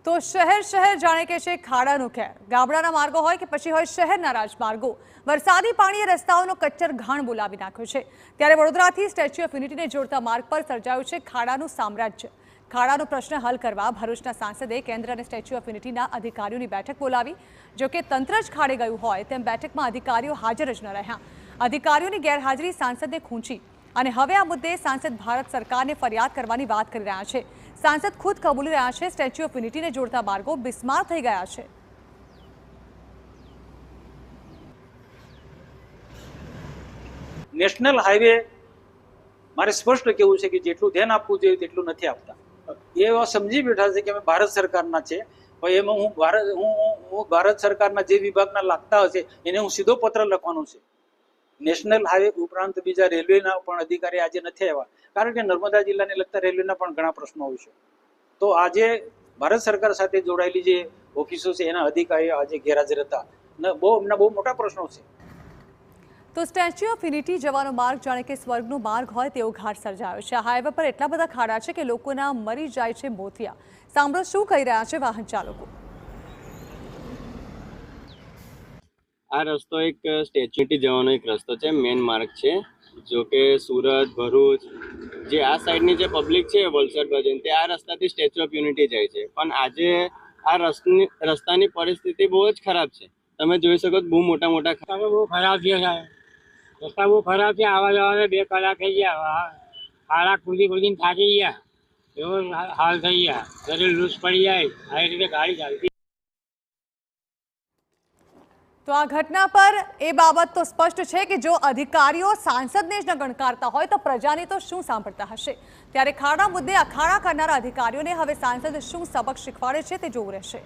તો શહેર જાણે કે છે ખાડાનું ખેર। ગામડાના માર્ગો હોય કે પછી હોય શહેરના રાજમાર્ગો, વરસાદી પાણીએ રસ્તાઓનો કચ્ચર ઘાણ બોલાવી નાખ્યો છે। ત્યારે વડોદરાથી સ્ટેચ્યુ ઓફ યુનિટીને જોડતા માર્ગ પર સર્જાયું છે ખાડાનું સામ્રાજ્ય। ખાડાનો પ્રશ્ન હલ કરવા ભરૂચના સાંસદે કેન્દ્ર અને સ્ટેચ્યુ ઓફ યુનિટીના અધિકારીઓની બેઠક બોલાવી। જો કે તંત્ર જ ખાડે ગયું હોય તેમ બેઠકમાં અધિકારીઓ હાજર જ ન રહ્યા। અધિકારીઓની ગેરહાજરી સાંસદને ખૂંચી અને હવે આ મુદ્દે સાંસદ ભારત સરકારને ફરિયાદ કરવાની વાત કરી રહ્યા છે। સાંસદ ખુદ કબૂલી રહ્યા છે સ્ટેચ્યુ ઓફ યુનિટીને જોડતા માર્ગો બિસ્માર થઈ ગયા છે। નેશનલ હાઈવે મારે સ્પષ્ટ કહેવું છે કે જેટલું ધ્યાન આપવું જોઈએ તેટલું નથી આપતા। એ સમજી બેઠા છે કે અમે ભારત સરકારના છે, પણ એમાં હું ભારત સરકારના જે વિભાગના લાગતા હશે એને હું સીધો પત્ર લખવાનો છે। નેશનલ હાઈવે ઉપરાંત બીજા રેલવેના પણ અધિકારી આજે નથી આવ્યા, કારણ કે નર્મદા જિલ્લાને લગતા રેલવેના પણ ઘણા પ્રશ્નો હોય છે। તો આજે ભારત સરકાર સાથે જોડાયેલી જે ઓફિસો છે એના અધિકારીઓ આજે ગેરહાજર હતા। એમના બહુ મોટા પ્રશ્નો છે। તો સ્ટેચ્યુ ઓફ યુનિટી જવાનો માર્ગ જાણે કે સ્વર્ગનો માર્ગ હોય તેવો ઘાટ સર્જાયો છે। આ હાઈવે પર એટલા બધા ખાડા છે કે લોકોના મરી જાય છે મોતિયા। સાંભળો શું કહી રહ્યા છે વાહન ચાલકો। આ રસ્તો એક સ્ટેચ્યુ યુનિટી જવાનો એક રસ્તો છે, મેઇન માર્ગ છે। જો કે સુરત, ભરૂચ જે આ સાઈડની જે પબ્લિક છે વલસાડ બાજુ, તે આ રસ્તાથી સ્ટેચ્યુ ઓફ યુનિટી જાય છે। પણ આજે આ રસ્તાની પરિસ્થિતિ બહુ જ ખરાબ છે। તમે જોઈ શકો બહુ મોટા બહુ ખરાબ છે સાહેબ, રસ્તા બહુ ખરાબ છે। આવા જવાને 2 કલાક થઈ ગયા, ખાડા કૂદીને થાકી ગયા, એવો હાલ થઈ ગયા, ઘરે લૂસ પડી જાય, આવી રીતે ગાડી ચાલતી। તો આ ઘટના પર એ બાબત તો સ્પષ્ટ છે કે જો અધિકારીઓ સાંસદને જ ન ગણકારતા હોય તો પ્રજાની તો શું સાંભળતા હશે। ત્યારે ખાડા મુદ્દે અખાડા કરનારા અધિકારીઓને હવે સાંસદ શું સબક શીખવાડે છે તે જોવું રહેશે।